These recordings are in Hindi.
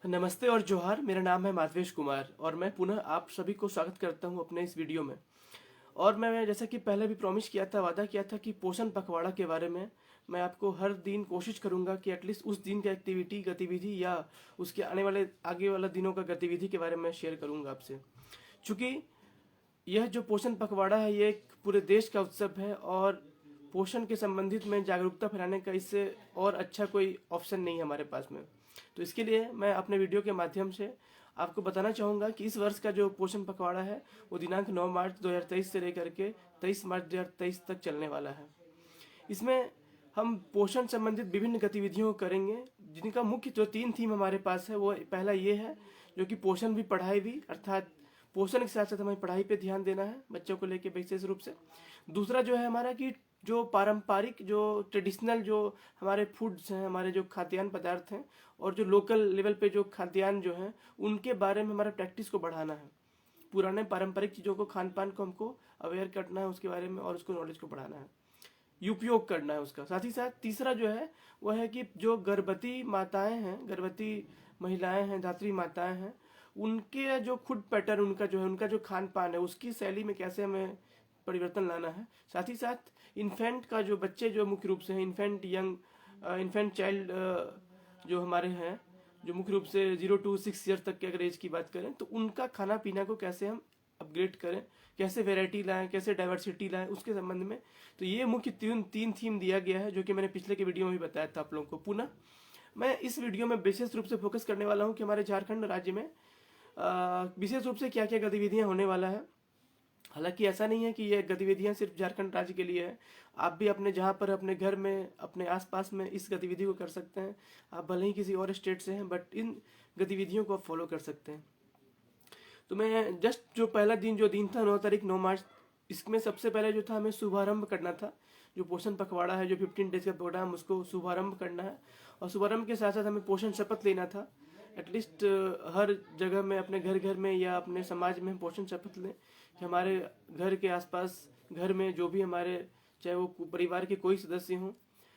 नमस्ते और जोहार। मेरा नाम है माधवेश कुमार और मैं पुनः आप सभी को स्वागत करता हूं अपने इस वीडियो में। और मैं जैसा कि पहले भी प्रॉमिस किया था, वादा किया था कि पोषण पखवाड़ा के बारे में मैं आपको हर दिन कोशिश करूंगा कि एटलीस्ट उस दिन का गतिविधि या उसके आगे वाला दिनों का गतिविधि के बारे में शेयर करूंगा आपसे। चूँकि यह जो पोषण पखवाड़ा है ये एक पूरे देश का उत्सव है और पोषण के संबंधित में जागरूकता फैलाने का इससे और अच्छा कोई ऑप्शन नहीं है हमारे पास में। तो इसके लिए मैं अपने वीडियो के माध्यम से आपको बताना चाहूँगा कि इस वर्ष का जो पोषण पखवाड़ा है वो दिनांक 9 मार्च 2023 से लेकर के 23 मार्च 2023 तक चलने वाला है। इसमें हम पोषण संबंधित विभिन्न गतिविधियों को करेंगे, जिनका मुख्य जो 3 थीम हमारे पास है वो पहला ये है जो कि पोषण भी पढ़ाई भी, अर्थात पोषण के साथ साथ हमें पढ़ाई पे ध्यान देना है बच्चों को लेके विशेष रूप से। दूसरा जो है हमारा कि जो पारंपरिक जो ट्रेडिशनल जो हमारे फूड्स हैं, हमारे जो खाद्यान्न पदार्थ हैं और जो लोकल लेवल पे जो खाद्यान्न जो हैं उनके बारे में हमारा प्रैक्टिस को बढ़ाना है। पुराने पारंपरिक चीज़ों को, खान पान को हमको अवेयर करना है उसके बारे में और उसको नॉलेज को बढ़ाना है, उपयोग करना है उसका। साथ ही साथ तीसरा जो है वह है कि जो गर्भवती माताएं हैं, गर्भवती महिलाएं हैं, धात्री माताएं हैं, उनके जो फूड पैटर्न, उनका जो है, उनका जो खान पान है उसकी शैली में कैसे हमें परिवर्तन लाना है। साथ ही साथ इन्फेंट का जो बच्चे जो मुख्य रूप से हैं, इन्फेंट चाइल्ड जो हमारे हैं, जो मुख्य रूप से 0 to 6 ईयर तक के अगर एज की बात करें तो उनका खाना पीना को कैसे हम अपग्रेड करें, कैसे वेराइटी लाएं, कैसे डाइवर्सिटी लाएं, उसके संबंध में। तो ये मुख्य तीन थीम दिया गया है जो कि मैंने पिछले के वीडियो में भी बताया था आप लोगों को। पुनः मैं इस वीडियो में विशेष रूप से फोकस करने वाला हूँ कि हमारे झारखंड राज्य में विशेष रूप से क्या क्या गतिविधियाँ होने वाला है। हालांकि ऐसा नहीं है कि ये गतिविधियां सिर्फ झारखंड राज्य के लिए है, आप भी अपने जहाँ पर अपने घर में, अपने आसपास में इस गतिविधि को कर सकते हैं। आप भले ही किसी और स्टेट से हैं बट इन गतिविधियों को आप फॉलो कर सकते हैं। तो मैं जस्ट जो पहला दिन जो दिन था 9 तारीख 9 मार्च, इसमें सबसे पहले जो था हमें शुभारंभ करना था। जो पोषण पखवाड़ा है, जो 15 डेज का प्रोग्राम, उसको शुभारंभ करना है और शुभारंभ के साथ साथ हमें पोषण शपथ लेना था। एटलीस्ट हर जगह में, अपने घर घर में या अपने समाज में पोषण शपथ लें कि हमारे घर के आसपास, घर में जो भी हमारे, चाहे वो परिवार के कोई सदस्य हों,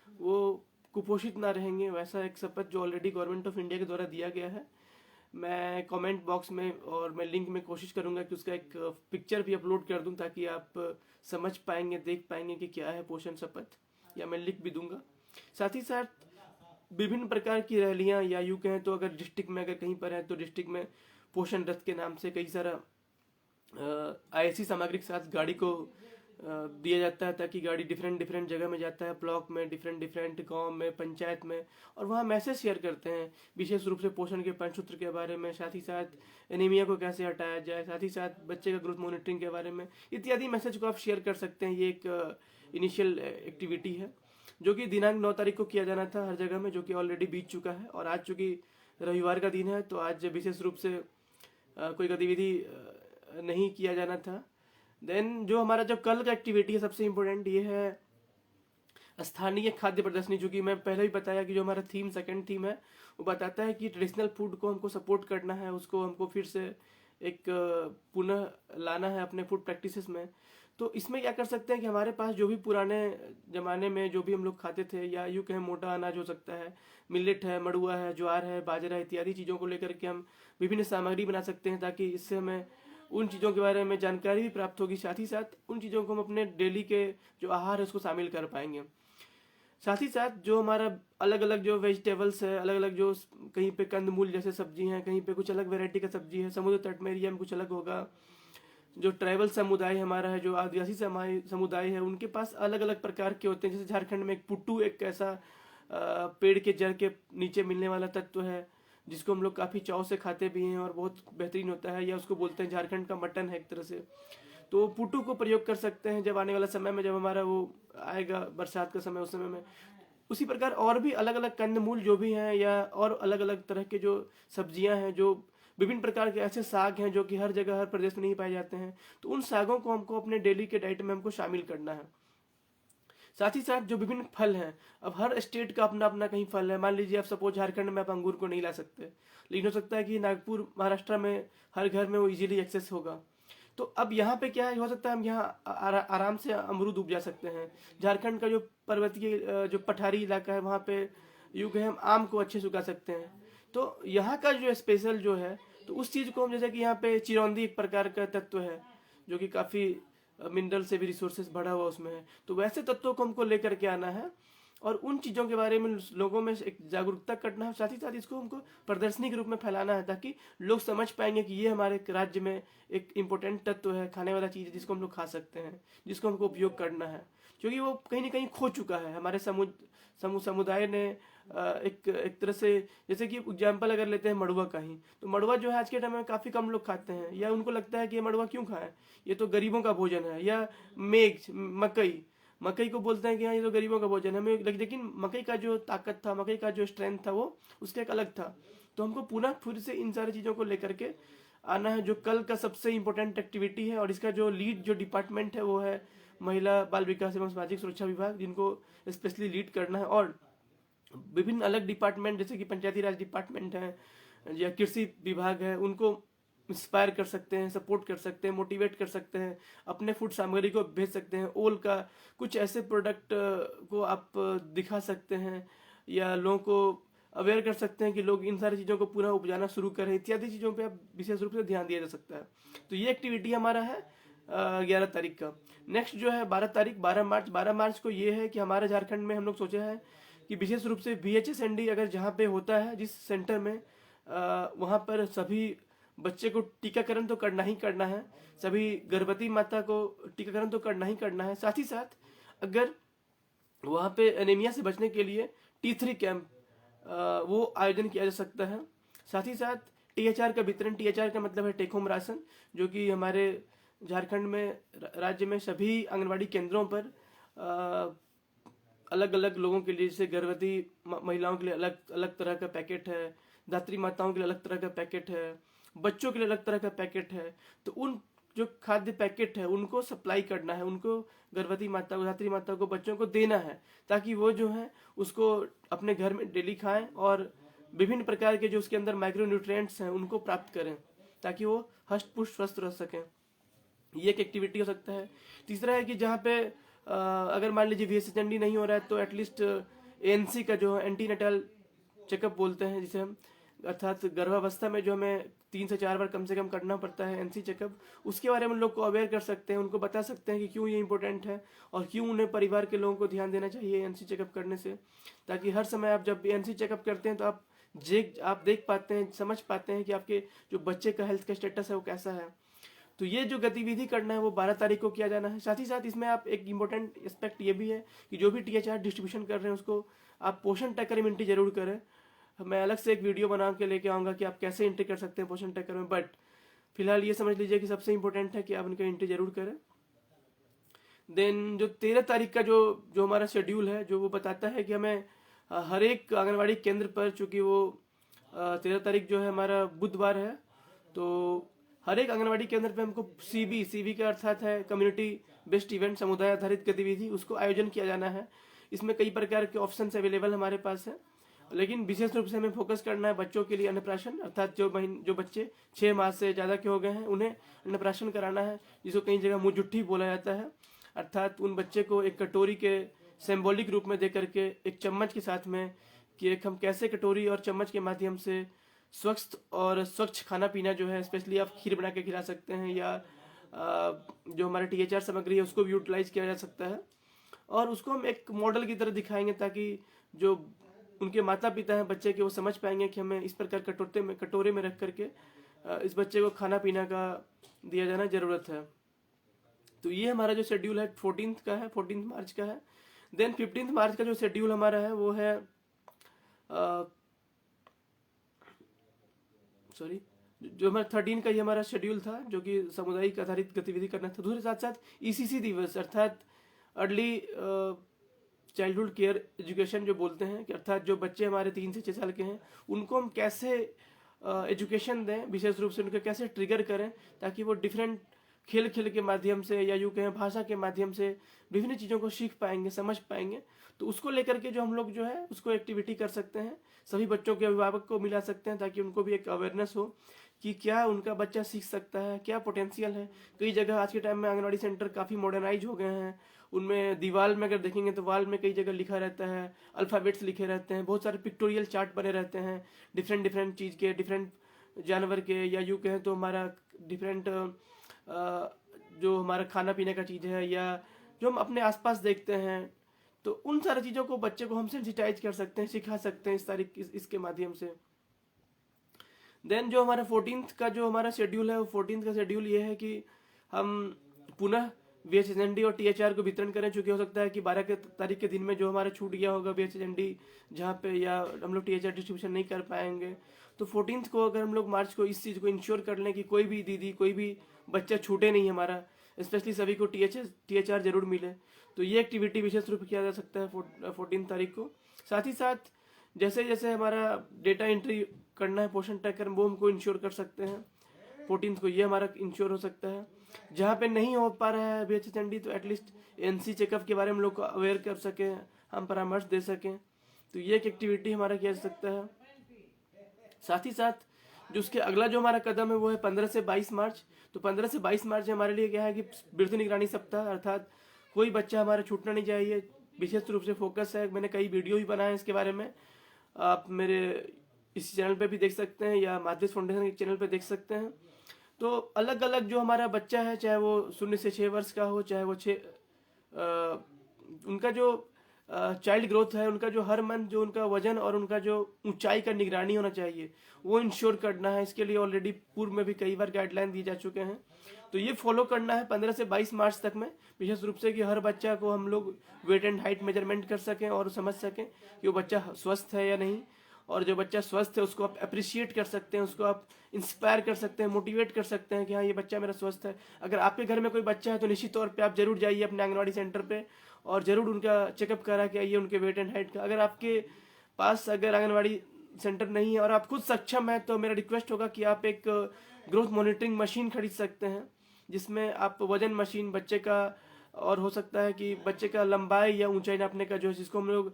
वो कुपोषित ना रहेंगे। वैसा एक शपथ जो ऑलरेडी गवर्नमेंट ऑफ इंडिया के द्वारा दिया गया है, मैं कमेंट बॉक्स में और मैं लिंक में कोशिश करूंगा कि उसका एक पिक्चर भी अपलोड कर दूं ताकि आप समझ पाएंगे, देख पाएंगे कि क्या है पोषण शपथ, या मैं लिख भी दूंगा। साथ ही साथ विभिन्न प्रकार की रैलियां, या यूँ कहें तो अगर डिस्ट्रिक्ट में अगर कहीं पर है तो डिस्ट्रिक्ट में पोषण रथ के नाम से कई सारा ऐसी सामग्री के साथ गाड़ी को दिया जाता है ताकि गाड़ी डिफरेंट जगह में जाता है, ब्लॉक में, डिफरेंट गांव में, पंचायत में, और वहाँ मैसेज शेयर करते हैं विशेष रूप से पोषण के पंचसूत्र के बारे में, साथ ही साथ एनीमिया को कैसे हटाया जाए, साथ ही साथ बच्चे का ग्रोथ मॉनिटरिंग के बारे में इत्यादि मैसेज को आप शेयर कर सकते हैं। ये एक इनिशियल एक्टिविटी है जो कि दिनांक 9 तारीख को किया जाना था हर जगह में, जो कि ऑलरेडी बीत चुका है। और आज चूँकि रविवार का दिन है तो आज विशेष रूप से कोई गतिविधि नहीं किया जाना था। देन जो हमारा जो कल का एक्टिविटी है, सबसे इम्पोर्टेंट ये है स्थानीय खाद्य प्रदर्शनी। जो कि मैं पहले ही बताया कि जो हमारा थीम, सेकंड थीम है, वो बताता है कि ट्रेडिशनल फूड को हमको सपोर्ट करना है, उसको हमको फिर से एक पुनः लाना है अपने फूड प्रैक्टिसेस में। तो इसमें क्या कर सकते हैं कि हमारे पास जो भी पुराने ज़माने में जो भी हम लोग खाते थे, या यूँ कहें मोटा अनाज हो सकता है, मिलेट है, मड़ुआ है, ज्वार है, बाजरा इत्यादि चीज़ों को लेकर के हम विभिन्न सामग्री बना सकते हैं ताकि इससे हमें उन चीज़ों के बारे में जानकारी भी प्राप्त होगी। साथ ही साथ उन चीज़ों को हम अपने डेली के जो आहार है उसको शामिल कर पाएंगे। साथ ही साथ जो हमारा अलग अलग जो वेजिटेबल्स है, अलग अलग जो कहीं पे कंदमूल जैसे सब्जी हैं, कहीं पे कुछ अलग वैरायटी का सब्जी है, समुद्र तट में एरिया में कुछ अलग होगा। जो ट्राइबल समुदाय हमारा है, जो आदिवासी समुदाय है, उनके पास अलग अलग प्रकार के होते हैं। जैसे झारखंड में एक पुट्टू, एक ऐसा पेड़ के जड़ के नीचे मिलने वाला तत्व है जिसको हम लोग काफ़ी चाव से खाते भी हैं और बहुत बेहतरीन होता है, या उसको बोलते हैं झारखंड का मटन है एक तरह से। तो पुट्टू को प्रयोग कर सकते हैं जब आने वाला समय में, जब हमारा वो आएगा बरसात का समय, उस समय में। उसी प्रकार और भी अलग अलग कंदमूल जो भी हैं, या और अलग अलग तरह के जो सब्जियां हैं, जो विभिन्न प्रकार के ऐसे साग हैं जो कि हर जगह, हर प्रदेश में नहीं पाए जाते हैं, तो उन सागों को हमको अपने डेली के डाइट में हमको शामिल करना है। साथ ही साथ जो विभिन्न फल हैं, अब हर स्टेट का अपना अपना कहीं फल है। मान लीजिए आप सपोज झारखंड में आप अंगूर को नहीं ला सकते, लेकिन हो सकता है कि नागपुर, महाराष्ट्र में हर घर में वो इजीली एक्सेस होगा। तो अब यहाँ पे क्या हो सकता है, हम यहाँ आराम से अमरूद उपजा सकते हैं। झारखंड का जो पर्वतीय जो पठारी इलाका है, वहाँ पे यूँ कहें हम आम को अच्छे से उगा सकते हैं। तो तो यहाँ का जो स्पेशल जो है, तो उस चीज़ को हम, जैसे कि यहाँ पे चिरौंदी एक प्रकार का तत्व है जो कि काफ़ी मिनरल से भी रिसोर्सेज भरा हुआ उसमें है, तो वैसे तत्वों को हमको लेकर के आना है और उन चीज़ों के बारे में लोगों में एक जागरूकता करना है। साथ ही साथ इसको हमको प्रदर्शनी के रूप में फैलाना है ताकि लोग समझ पाएंगे कि ये हमारे राज्य में एक इम्पोर्टेंट तत्व है, खाने वाला चीज़ है जिसको हम लोग खा सकते हैं, जिसको हमको उपयोग करना है, क्योंकि वो कहीं ना कहीं खो चुका है। हमारे समुदाय ने एक तरह से, जैसे कि एग्जाम्पल अगर लेते हैं मड़ुआ का ही, तो मड़ुआ जो है आज के टाइम में काफ़ी कम लोग खाते हैं, या उनको लगता है कि ये मड़ुआ क्यों खाएं, ये तो गरीबों का भोजन है। या मकई को बोलते हैं कि हाँ ये तो गरीबों का भोजन है, लेकिन मकई का जो ताकत था, मकई का जो स्ट्रेंथ था, वो उसका एक अलग था। तो हमको पुनः फिर से इन सारी चीज़ों को लेकर के आना है, जो कल का सबसे इम्पोर्टेंट एक्टिविटी है। और इसका जो लीड जो डिपार्टमेंट है वो है महिला बाल विकास एवं सामाजिक सुरक्षा विभाग, जिनको स्पेशली लीड करना है। और विभिन्न अलग डिपार्टमेंट जैसे कि पंचायती राज डिपार्टमेंट है या कृषि विभाग है, उनको इंस्पायर कर सकते हैं, सपोर्ट कर सकते हैं, मोटिवेट कर सकते हैं, अपने फूड सामग्री को भेज सकते हैं। ओल का कुछ ऐसे प्रोडक्ट को आप दिखा सकते हैं या लोगों को अवेयर कर सकते हैं कि लोग इन सारी चीज़ों को पुनः उपजाना शुरू करें, इत्यादि चीज़ों पे आप विशेष रूप से ध्यान दिया जा सकता है। तो ये एक्टिविटी हमारा है 11 तारीख का। नेक्स्ट जो है 12 तारीख, 12 मार्च को ये है कि हमारे झारखंड में हम लोग सोचे हैं कि विशेष रूप से VHSND अगर जहाँ पे होता है, जिस सेंटर में, वहाँ पर सभी बच्चे को टीकाकरण तो करना ही करना है, सभी गर्भवती माता को टीकाकरण तो करना ही करना है। साथ ही साथ अगर वहाँ पे एनीमिया से बचने के लिए T3 कैंप वो आयोजन किया जा सकता है। साथ ही साथ THR का वितरण, THR का मतलब है टेक होम राशन, जो कि हमारे झारखंड में, राज्य में सभी आंगनबाड़ी केंद्रों पर अलग अलग लोगों के लिए, जैसे गर्भवती महिलाओं के लिए अलग अलग तरह का पैकेट है, धात्री माताओं के लिए अलग तरह का पैकेट है, बच्चों के लिए अलग तरह का पैकेट है। तो उन जो खाद्य पैकेट है उनको सप्लाई करना है, उनको गर्भवती माता को, धात्री माता को, बच्चों को देना है, ताकि वो जो है उसको अपने घर में डेली खाएं और विभिन्न प्रकार के जो उसके अंदर माइक्रो न्यूट्रिएंट्स हैं उनको प्राप्त करें, ताकि वो हष्ट पुष्ट स्वस्थ रह सकें। ये एक एक्टिविटी हो सकता है। तीसरा है कि जहाँ पे अगर मान लीजिए VHSND नहीं हो रहा है तो एटलीस्ट ANC का जो एंटीनेटल चेकअप बोलते हैं जिसे हम, अर्थात गर्भावस्था में जो हमें 3 से 4 बार कम से कम करना पड़ता है NC चेकअप, उसके बारे में लोग को अवेयर कर सकते हैं, उनको बता सकते हैं कि क्यों ये इंपॉर्टेंट है और क्यों उन्हें परिवार के लोगों को ध्यान देना चाहिए NC चेकअप करने से, ताकि हर समय आप जब NC चेकअप करते हैं तो आप देख पाते हैं, समझ पाते हैं कि आपके जो बच्चे का हेल्थ का स्टेटस है वो कैसा है। तो ये जो गतिविधि करना है वो 12 तारीख को किया जाना है। साथ ही साथ इसमें आप एक इम्पोर्टेंट एस्पेक्ट ये भी है कि जो भी THR डिस्ट्रीब्यूशन कर रहे हैं उसको आप पोषण ट्रैकर में एंट्री जरूर करें। मैं अलग से एक वीडियो बना के लेके आऊँगा कि आप कैसे एंट्री कर सकते हैं पोषण ट्रैकर में, बट फिलहाल ये समझ लीजिए कि सबसे इम्पोर्टेंट है कि आप उनका एंट्री जरूर करें। देन जो 13 तारीख का जो हमारा शेड्यूल है, जो वो बताता है कि हमें हर एक आंगनबाड़ी केंद्र पर, चूँकि वो 13 तारीख जो है हमारा बुधवार है, तो हर एक आंगनबाड़ी केंद्र पे हमको CB का अर्थात है कम्युनिटी बेस्ड इवेंट, समुदाय आधारित गतिविधि, उसको आयोजन किया जाना है। इसमें कई प्रकार के ऑप्शंस अवेलेबल हमारे पास है, लेकिन विशेष रूप से हमें फोकस करना है बच्चों के लिए अन्नप्राशन, अर्थात जो बच्चे 6 माह से ज़्यादा के हो गए हैं उन्हें अन्नप्राशन कराना है, जिसको कई जगह मुँह जुट्ठी बोला जाता है। अर्थात उन बच्चे को एक कटोरी के सिंबॉलिक रूप में दे करके एक चम्मच के साथ में, कि एक हम कैसे कटोरी और चम्मच के माध्यम से स्वच्छ खाना पीना जो है, स्पेशली आप खीर बना के खिला सकते हैं, या जो हमारे THR सामग्री है उसको भी यूटिलाइज किया जा सकता है। और उसको हम एक मॉडल की तरह दिखाएंगे ताकि जो उनके माता पिता हैं बच्चे के, वो समझ पाएंगे कि हमें इस प्रकार कटोरे में रख करके इस बच्चे को खाना पीना का दिया जाना ज़रूरत है। तो ये हमारा जो शेड्यूल है 14 मार्च का है। देन 15 मार्च का जो शेड्यूल हमारा है वो है जो हमारा 13 का ये हमारा शेड्यूल था, जो कि सामुदायिक आधारित गतिविधि करना था। दूसरे साथ साथ ECC दिवस, अर्थात अर्ली चाइल्डहुड केयर एजुकेशन जो बोलते हैं, कि अर्थात जो बच्चे हमारे 3 से 6 साल के हैं उनको हम कैसे एजुकेशन दें, विशेष रूप से उनको कैसे ट्रिगर करें, ताकि वो डिफरेंट खेल के माध्यम से, या यूँ कहें भाषा के माध्यम से विभिन्न चीज़ों को सीख पाएंगे, समझ पाएंगे। तो उसको लेकर के जो हम लोग जो है उसको एक्टिविटी कर सकते हैं, सभी बच्चों के अभिभावक को मिला सकते हैं, ताकि उनको भी एक अवेयरनेस हो कि क्या उनका बच्चा सीख सकता है, क्या पोटेंशियल है। कई जगह आज के टाइम में आंगनबाड़ी सेंटर काफ़ी मॉडर्नाइज हो गए हैं उनमें दीवार में अगर देखेंगे तो वाल में कई जगह लिखा रहता है, अल्फ़ाबेट्स लिखे रहते हैं, बहुत सारे पिक्टोरियल चार्ट बने रहते हैं डिफरेंट डिफरेंट चीज़ के, डिफरेंट जानवर के, या यूँ कहें तो हमारा डिफरेंट जो हमारा खाना पीने का चीज़ है या जो हम अपने आसपास देखते हैं, तो उन सारी चीज़ों को बच्चे को हम सेंसिटाइज कर सकते हैं, सिखा सकते हैं इसके माध्यम से। देन जो हमारा 14th का जो हमारा शेड्यूल है, वो 14th का शेड्यूल ये है कि हम पुनः VHSND और THR को वितरण करें, चूँकि हो सकता है कि 12 तारीख के दिन में जो हमारा छूट गया होगा VHSND जहाँ पे, या हम लोग THR डिस्ट्रीब्यूशन नहीं कर पाएंगे, तो 14th को अगर हम लोग मार्च को इस चीज़ को इंश्योर कर लें कि कोई भी दीदी, कोई भी बच्चा छूटे नहीं हमारा, स्पेशली सभी को THR जरूर मिले, तो ये एक्टिविटी विशेष रूप से किया जा सकता है 14 तारीख को। साथ ही साथ जैसे जैसे हमारा डेटा एंट्री करना है पोषण ट्रैकर, वो हमको इंश्योर कर सकते हैं 14th को, ये हमारा इंश्योर हो सकता है। जहाँ पे नहीं हो पा रहा है VHSND, तो एटलीस्ट NC चेकअप के बारे में लोग को अवेयर कर सकें, हम परामर्श दे सकें, तो ये एक एक्टिविटी हमारा किया जा सकता है। साथ ही साथ जो उसके अगला जो हमारा कदम है वो है 15 से 22 मार्च। तो 15 से 22 मार्च हमारे लिए क्या है कि वृद्धि निगरानी सप्ताह, अर्थात कोई बच्चा हमारा छूटना नहीं चाहिए, विशेष रूप से फोकस है। मैंने कई वीडियो भी बनाए हैं इसके बारे में, आप मेरे इस चैनल पे भी देख सकते हैं या माधवेश फाउंडेशन के चैनल पे देख सकते हैं। तो अलग अलग जो हमारा बच्चा है, चाहे वो 0 से 6 वर्ष का हो, चाहे वो उनका जो चाइल्ड ग्रोथ है, उनका जो हर मंथ जो उनका वजन और उनका जो ऊंचाई का निगरानी होना चाहिए, वो इंश्योर करना है। इसके लिए ऑलरेडी पूर्व में भी कई बार गाइडलाइन दी जा चुके हैं, तो ये फॉलो करना है 15 से 22 मार्च तक में, विशेष रूप से कि हर बच्चा को हम लोग वेट एंड हाइट मेजरमेंट कर सकें और समझ सकें कि वो बच्चा स्वस्थ है या नहीं। और जो बच्चा स्वस्थ है उसको आप अप्रिशिएट कर सकते हैं, उसको आप इंस्पायर कर सकते हैं, मोटिवेट कर सकते हैं कि हाँ ये बच्चा मेरा स्वस्थ है। अगर आपके घर में कोई बच्चा है तो निश्चित तौर पे आप जरूर जाइए अपने आंगनवाड़ी सेंटर पे और ज़रूर उनका चेकअप करा के आइए, उनके वेट एंड हाइट का। अगर आपके पास अगर आंगनवाड़ी सेंटर नहीं है और आप खुद सक्षम है, तो मेरा रिक्वेस्ट होगा कि आप एक ग्रोथ मॉनिटरिंग मशीन खरीद सकते हैं, जिसमें आप वजन मशीन बच्चे का, और हो सकता है कि बच्चे का लंबाई या ऊंचाई नापने का जो है, जिसको हम लोग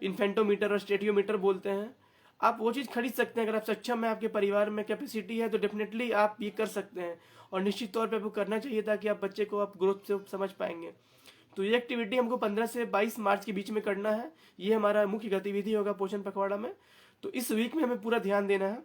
इन्फेंटोमीटर और स्टेटियोमीटर बोलते हैं, आप वो चीज़ खरीद सकते हैं। अगर आप सक्षम है, आपके परिवार में कैपेसिटी है, तो डेफिनेटली आप ये कर सकते हैं और निश्चित तौर पे आपको करना चाहिए, ताकि आप बच्चे को आप ग्रोथ से समझ पाएंगे। तो ये एक्टिविटी हमको 15 से 22 मार्च के बीच में करना है, ये हमारा मुख्य गतिविधि होगा पोषण पखवाड़ा में। तो इस वीक में हमें पूरा ध्यान देना है।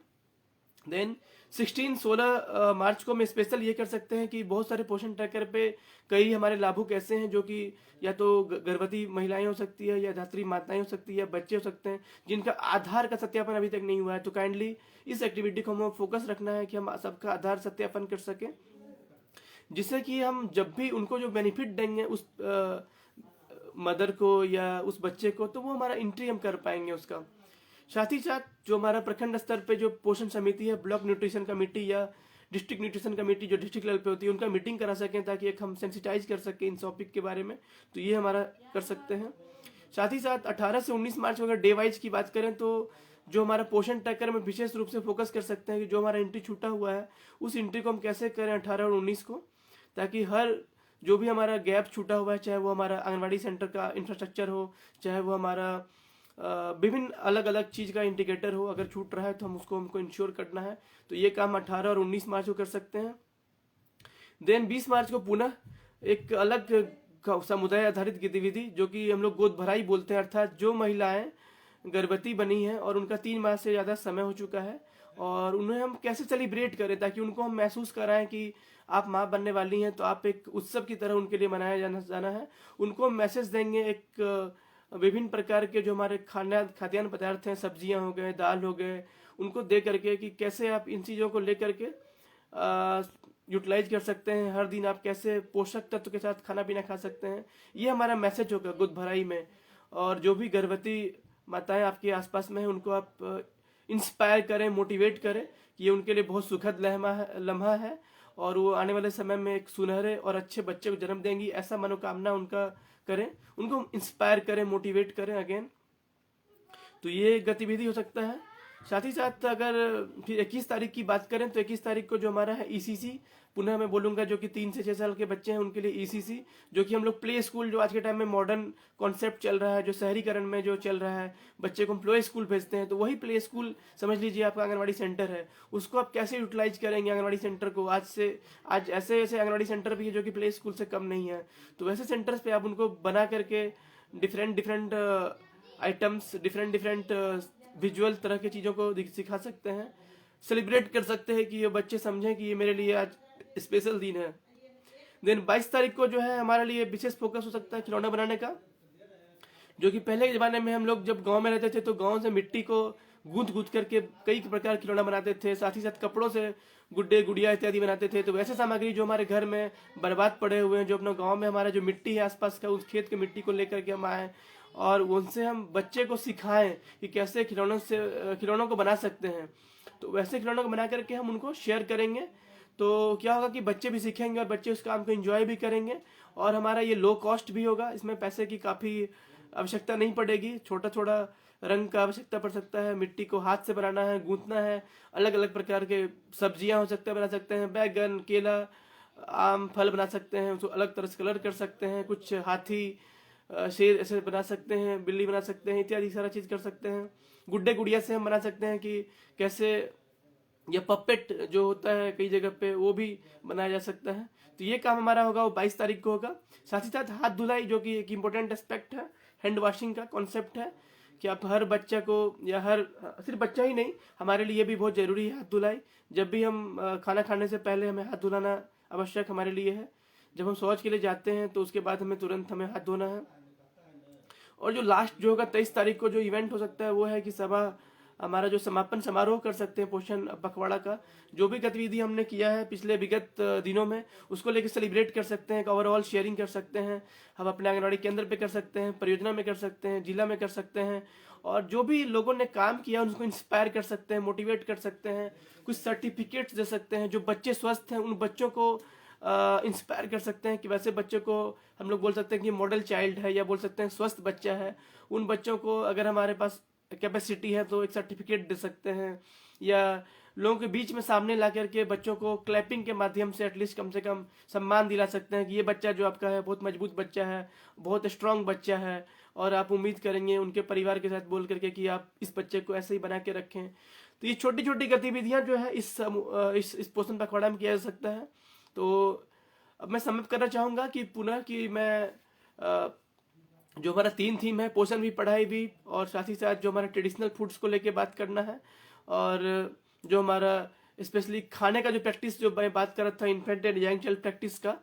देन 16 मार्च को हम स्पेशल ये कर सकते हैं कि बहुत सारे पोषण ट्रैकर पे कई हमारे लाभुक ऐसे हैं जो कि या तो गर्भवती महिलाएं हो सकती है, या धात्री माताएं हो सकती है, या बच्चे हो सकते हैं जिनका आधार का सत्यापन अभी तक नहीं हुआ है। तो काइंडली इस एक्टिविटी को हमें फोकस रखना है कि हम सबका आधार सत्यापन कर सकें, जिससे कि हम जब भी उनको जो बेनिफिट देंगे उस मदर को या उस बच्चे को, तो वो हमारा एंट्री हम कर पाएंगे उसका। साथ ही साथ जो हमारा प्रखंड स्तर पे जो पोषण समिति है, ब्लॉक न्यूट्रिशन कमेटी या डिस्ट्रिक्ट न्यूट्रिशन कमेटी जो डिस्ट्रिक्ट लेवल पे होती है, उनका मीटिंग करा सकें, ताकि एक हम सेंसिटाइज कर सकें इन टॉपिक के बारे में। तो ये हमारा कर सकते हैं। साथ ही साथ 18 से 19 मार्च को अगर डे वाइज की बात करें, तो जो हमारा पोषण ट्रैकर में विशेष रूप से फोकस कर सकते हैं कि जो हमारा एंट्री छूटा हुआ है, उस एंट्री को हम कैसे करें 18 और 19 को, ताकि हर जो भी हमारा गैप छूटा हुआ है, चाहे वो हमारा आंगनवाड़ी सेंटर का इंफ्रास्ट्रक्चर हो, चाहे वो हमारा विभिन्न अलग अलग चीज़ का इंडिकेटर हो, अगर छूट रहा है तो हमको इंश्योर करना है। तो ये काम 18 और 19 मार्च को कर सकते हैं। देन 20 मार्च को पुनः एक अलग समुदाय आधारित गतिविधि, जो कि हम लोग गोद भराई बोलते हैं, अर्थात जो महिलाएं गर्भवती बनी हैं और उनका 3 माह से ज़्यादा समय हो चुका है, और उन्हें हम कैसे सेलिब्रेट करें, ताकि उनको हम महसूस कराएं कि आप माँ बनने वाली हैं, तो आप एक उत्सव की तरह उनके लिए मनाया जाना है। उनको मैसेज देंगे, एक विभिन्न प्रकार के जो हमारे खाद्यान्न पदार्थ हैं, सब्जियां हो गए, दाल हो गए, उनको दे करके कि कैसे आप इन चीज़ों को ले करके यूटिलाइज कर सकते हैं। हर दिन आप कैसे पोषक तत्व के साथ खाना पीना खा सकते हैं, ये हमारा मैसेज होगा गोद भराई में। और जो भी गर्भवती माताएं आपके आसपास में हैं, उनको आप इंस्पायर करें, मोटिवेट करें कि ये उनके लिए बहुत सुखद लम्हा है और वो आने वाले समय में एक सुनहरे और अच्छे बच्चे को जन्म देंगी, ऐसा मनोकामना उनका करें, उनको इंस्पायर करें, मोटिवेट करें अगेन। तो ये गतिविधि हो सकता है। साथ ही साथ अगर फिर 21 तारीख की बात करें तो 21 तारीख को जो हमारा है ईसीसी, पुनः मैं बोलूँगा जो कि 3 से 6 साल के बच्चे हैं उनके लिए ईसीसी, जो कि हम लोग प्ले स्कूल जो आज के टाइम में मॉडर्न कॉन्सेप्ट चल रहा है, जो शहरीकरण में जो चल रहा है, बच्चे को हम प्ले स्कूल भेजते हैं, तो वही प्ले स्कूल समझ लीजिए आपका आंगनबाड़ी सेंटर है। उसको आप कैसे यूटिलाइज करेंगे आंगनबाड़ी सेंटर को? आज ऐसे ऐसे आंगनबाड़ी सेंटर भी है जो कि प्ले स्कूल से कम नहीं है, तो वैसे सेंटर्स पे आप उनको बना करके different different items, different different visual तरह की चीज़ों को सिखा सकते हैं, सेलिब्रेट कर सकते हैं कि ये बच्चे समझें कि ये मेरे लिए आज स्पेशल दिन है। देन 22 तारीख को जो है हमारे लिए विशेष फोकस हो सकता है खिलौना बनाने का, जो कि पहले के ज़माने में हम लोग जब गांव में रहते थे तो गांव से मिट्टी को गूंथ गूंथ करके कई प्रकार खिलौना बनाते थे, साथ ही साथ कपड़ों से गुड्डे गुड़िया इत्यादि बनाते थे। तो वैसे सामग्री जो हमारे घर में बर्बाद पड़े हुए हैं, जो अपना गांव में हमारा जो मिट्टी है आसपास का, उस खेत की मिट्टी को लेकर के हम आए और उनसे हम बच्चे को सिखाएं कि कैसे खिलौनों को बना सकते हैं। तो वैसे खिलौनों को बना करके हम उनको शेयर करेंगे, तो क्या होगा कि बच्चे भी सीखेंगे और बच्चे उस काम को एंजॉय भी करेंगे, और हमारा ये लो कॉस्ट भी होगा, इसमें पैसे की काफ़ी आवश्यकता नहीं पड़ेगी। छोटा छोटा रंग का आवश्यकता पड़ सकता है, मिट्टी को हाथ से बनाना है, गूंथना है, अलग अलग प्रकार के सब्जियां हो सकते हैं बना सकते हैं, बैगन, केला, आम, फल बना सकते हैं, उसको अलग तरह से कलर कर सकते हैं, कुछ हाथी, शेर ऐसे बना सकते हैं, बिल्ली बना सकते हैं, इत्यादि सारा चीज़ कर सकते हैं। गुड्डे गुड़िया से हम बना सकते हैं कि कैसे, या पपेट जो होता है कई जगह पे वो भी बनाया जा सकता है। तो ये काम हमारा होगा वो 22 तारीख को होगा। साथ ही साथ हाथ धुलाई, जो कि एक इम्पोर्टेंट एस्पेक्ट है, हैंड वॉशिंग का कॉन्सेप्ट है कि आप हर बच्चा को, या सिर्फ बच्चा ही नहीं, हमारे लिए भी बहुत ज़रूरी है हाथ धुलाई। जब भी हम खाना खाने से पहले हमें हाथ धुलाना आवश्यक हमारे लिए है। जब हम शौच के लिए जाते हैं तो उसके बाद तुरंत हमें हाथ धोना है। और जो लास्ट जो होगा 23 तारीख को जो इवेंट हो सकता है वो है कि हमारा जो समापन समारोह कर सकते हैं पोषण पखवाड़ा का। जो भी गतिविधि हमने किया है पिछले विगत दिनों में, उसको लेकर सेलिब्रेट कर सकते हैं, ओवरऑल शेयरिंग कर सकते हैं। हम अपने आंगनबाड़ी केंद्र पे कर सकते हैं, परियोजना में कर सकते हैं, जिला में कर सकते हैं, और जो भी लोगों ने काम किया उनको इंस्पायर कर सकते हैं, मोटिवेट कर सकते हैं, कुछ सर्टिफिकेट्स दे सकते हैं। जो बच्चे स्वस्थ हैं उन बच्चों को इंस्पायर कर सकते हैं कि वैसे बच्चों को हम लोग बोल सकते हैं कि मॉडल चाइल्ड है, या बोल सकते हैं स्वस्थ बच्चा है। उन बच्चों को अगर हमारे पास कैपेसिटी है तो एक सर्टिफिकेट दे सकते हैं, या लोगों के बीच में सामने ला करके बच्चों को क्लैपिंग के माध्यम से एटलीस्ट कम से कम सम्मान दिला सकते हैं कि ये बच्चा जो आपका है बहुत मजबूत बच्चा है, बहुत स्ट्रांग बच्चा है, और आप उम्मीद करेंगे उनके परिवार के साथ बोल करके कि आप इस बच्चे को ऐसे ही बना के रखें। तो ये छोटी छोटी गतिविधियां जो है इस पोषण पखवाड़ा में किया जा सकता है। तो अब मैं समझ करना चाहूँगा कि पुनः कि मैं जो हमारा 3 थीम है, पोषण भी, पढ़ाई भी, और साथ ही साथ जो हमारा ट्रेडिशनल फूड्स को लेके बात करना है, और जो हमारा स्पेशली खाने का जो प्रैक्टिस जो मैं बात कर रहा था, infant and young child practice का,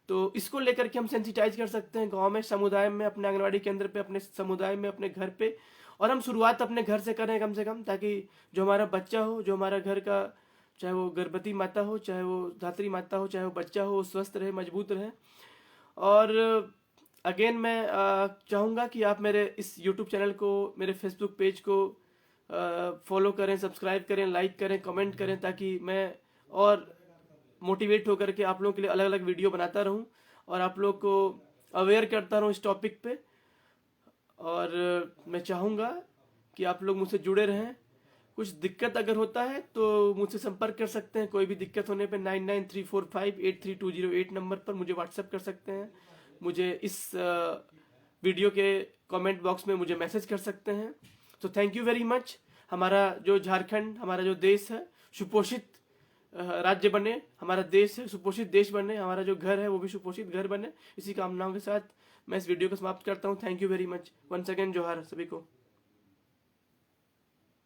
तो इसको लेकर के हम सेंसिटाइज कर सकते हैं गांव में, समुदाय में, अपने आंगनबाड़ी केंद्र पे, अपने समुदाय में, अपने घर पे। और हम शुरुआत अपने घर से करें कम से कम, ताकि जो हमारा बच्चा हो, जो हमारा घर का, चाहे वो गर्भवती माता हो, चाहे वो धात्री माता हो, चाहे वो बच्चा हो, स्वस्थ रहे, मजबूत रहे। और अगेन मैं चाहूँगा कि आप मेरे इस यूट्यूब चैनल को, मेरे फेसबुक पेज को फॉलो करें, सब्सक्राइब करें, लाइक करें, कमेंट करें, ताकि मैं और मोटिवेट होकर के आप लोगों के लिए अलग अलग वीडियो बनाता रहूं और आप लोग को अवेयर करता रहूं इस टॉपिक पे। और मैं चाहूँगा कि आप लोग मुझसे जुड़े रहें। कुछ दिक्कत अगर होता है तो मुझसे संपर्क कर सकते हैं। कोई भी दिक्कत होने पे 9934583208 नंबर पर मुझे व्हाट्सएप कर सकते हैं। मुझे इस वीडियो के कमेंट बॉक्स में मुझे मैसेज कर सकते हैं। तो थैंक यू वेरी मच। हमारा जो झारखंड, हमारा जो देश है, सुपोषित राज्य बने, हमारा देश है सुपोषित देश बने, हमारा जो घर है वो भी सुपोषित घर बने। इसी कामनाओं के साथ मैं इस वीडियो को समाप्त करता हूँ। Thank you very much. Once again जोहार सभी को।